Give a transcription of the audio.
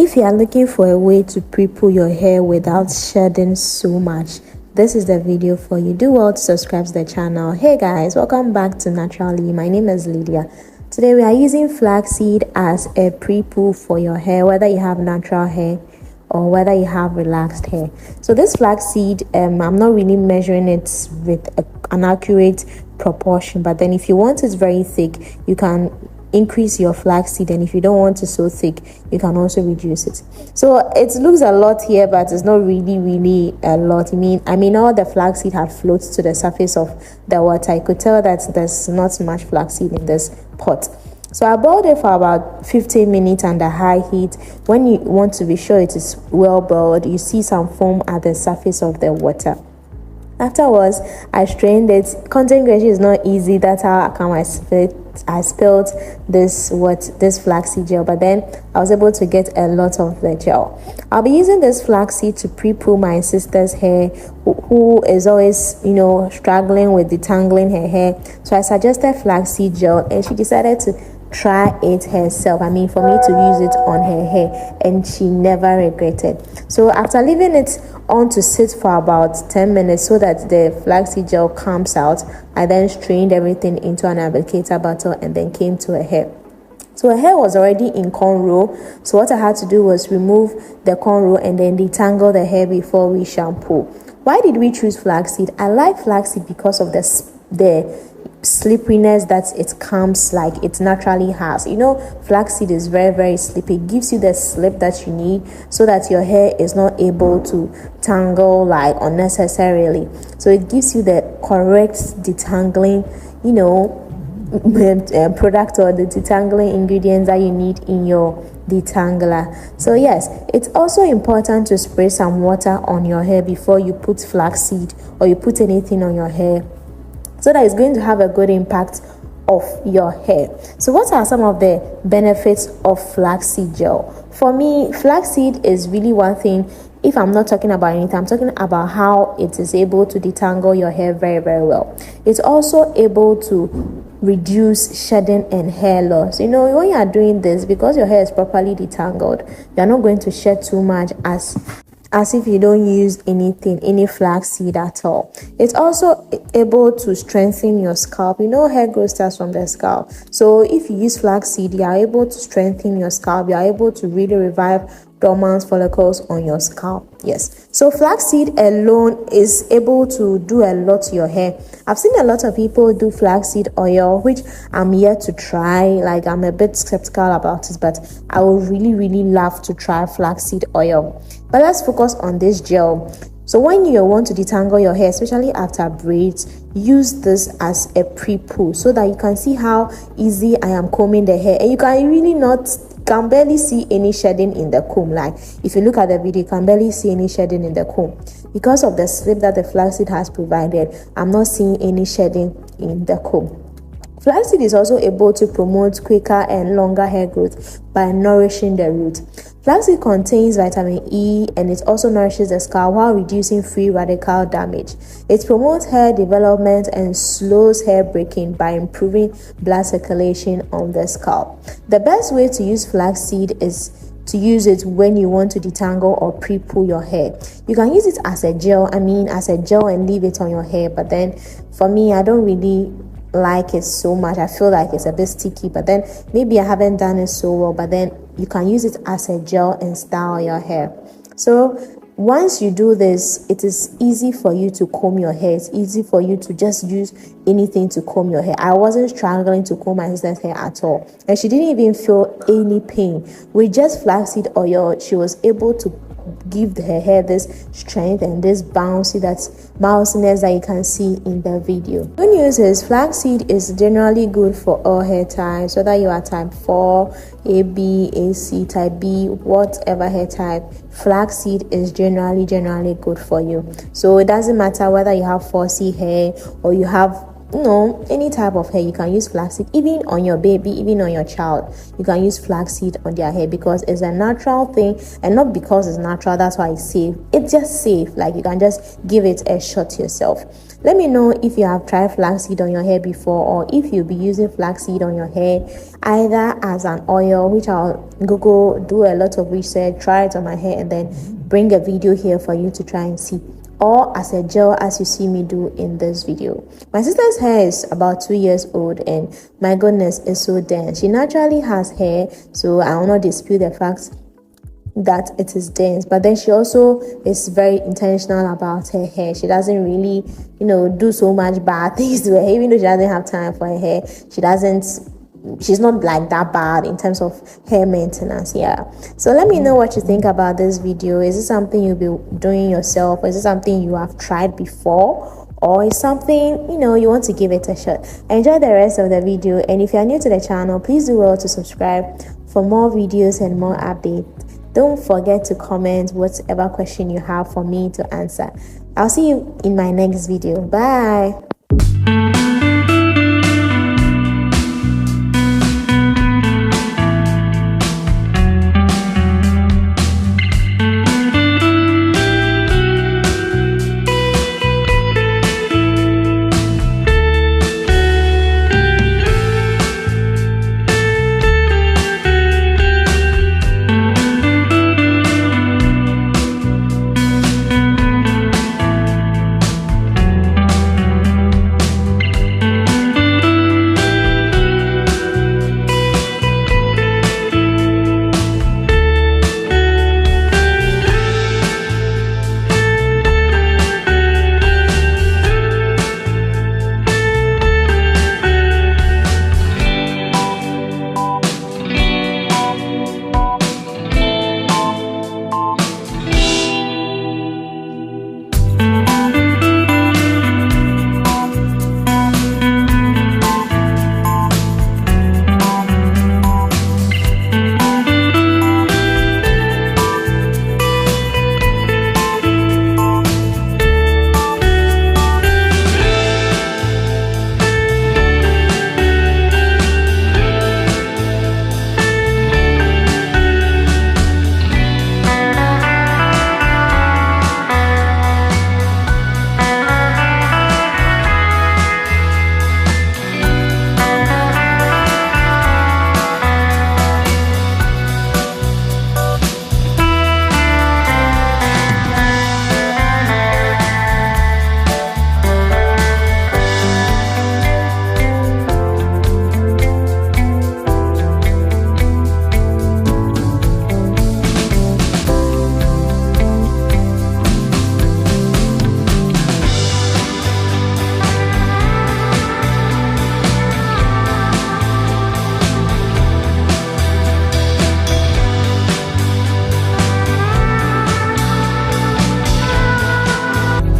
If you are looking for a way to pre-poo your hair without shedding so much, this is the video for you. Do well to subscribe to the channel. Hey guys, welcome back to NaturalLee. My name is Lydia. Today we are using flaxseed as a pre-poo for your hair, whether you have natural hair or whether you have relaxed hair. So this flaxseed, I'm not really measuring it with an accurate proportion, but then if you want it very thick, you can increase your flaxseed, and if you don't want it so thick, you can also reduce it. So it looks a lot here, but it's not really a lot. I mean all the flaxseed had floated to the surface of the water. I could tell that there's not much flaxseed in this pot. So I boiled it for about 15 minutes under high heat. When you want to be sure it is well boiled, you see some foam at the surface of the water. Afterwards, I strained it. Content creation is not easy. That's how I spilled this flaxseed gel, but then I was able to get a lot of the gel. I'll be using this flaxseed to pre-poo my sister's hair, who is always struggling with detangling her hair. So I suggested flaxseed gel, and she decided to try it herself. For me to use it on her hair, and she never regretted. So after leaving it on to sit for about 10 minutes so that the flaxseed gel comes out, I then strained everything into an applicator bottle and then came to her hair. So her hair was already in cornrow, so what I had to do was remove the cornrow and then detangle the hair before we shampoo. Why did we choose flaxseed? I like flaxseed because of the slipperiness that it comes like it naturally has. Flaxseed is very slippy. It gives you the slip that you need so that your hair is not able to tangle like unnecessarily. So it gives you the correct detangling product or the detangling ingredients that you need in your detangler. So yes, it's also important to spray some water on your hair before you put flaxseed or you put anything on your hair, so that it's going to have a good impact of your hair. So what are some of the benefits of flaxseed gel? For me, flaxseed is really one thing. If I'm not talking about anything, I'm talking about how it is able to detangle your hair very well. It's also able to reduce shedding and hair loss. When you are doing this, because your hair is properly detangled, you're not going to shed too much as if you don't use any flaxseed at all. It's also able to strengthen your scalp. Hair growth starts from the scalp. So if you use flaxseed, you are able to strengthen your scalp. You are able to really revive dormant follicles on your scalp. Yes. So flaxseed alone is able to do a lot to your hair. I've seen a lot of people do flaxseed oil, which I'm yet to try. Like, I'm a bit skeptical about it, but I would really love to try flaxseed oil. But let's focus on this gel. So when you want to detangle your hair, especially after braids, use this as a pre-poo so that you can see how easy I am combing the hair, and you can barely see any shedding in the comb. Like, if you look at the video, you can barely see any shedding in the comb because of the slip that the flaxseed has provided. I'm not seeing any shedding in the comb. Flaxseed is also able to promote quicker and longer hair growth by nourishing the root. Flaxseed contains vitamin E, and it also nourishes the scalp while reducing free radical damage. It promotes hair development and slows hair breaking by improving blood circulation on the scalp. The best way to use flaxseed is to use it when you want to detangle or pre-poo your hair. You can use it as a gel, and leave it on your hair. But then for me, I don't really like it so much. I feel like it's a bit sticky, but then maybe I haven't done it so well. But then you can use it as a gel and style your hair. So once you do this, it is easy for you to comb your hair. It's easy for you to just use anything to comb your hair. I wasn't struggling to comb my sister's hair at all, and she didn't even feel any pain. With just flaxseed oil, she was able to give her hair this strength and this bounciness that you can see in the video. Good news is flaxseed is generally good for all hair types, whether you are type 4, AB, AC, type B, whatever hair type. Flaxseed is generally good for you. So it doesn't matter whether you have 4C hair or you have any type of hair. You can use flaxseed, even on your baby, even on your child. You can use flaxseed on their hair because it's a natural thing, and not because it's natural, that's why it's safe. It's just safe. Like, you can just give it a shot yourself. Let me know if you have tried flaxseed on your hair before, or if you'll be using flaxseed on your hair either as an oil, which I'll Google, do a lot of research, try it on my hair, and then bring a video here for you to try and see, or as a gel, as you see me do in this video. My sister's hair is about 2 years old, and my goodness, is so dense. She naturally has hair, so I will not dispute the fact that it is dense, but then she also is very intentional about her hair. She doesn't really do so much bad things to her hair, even though she doesn't have time for her hair. She's not like that bad in terms of hair maintenance. Yeah, so let me know what you think about this video. Is it something you'll be doing yourself, or is it something you have tried before, or is something you want to give it a shot? Enjoy the rest of the video, and if you are new to the channel, please do well to subscribe for more videos and more updates. Don't forget to comment whatever question you have for me to answer. I'll see you in my next video. Bye.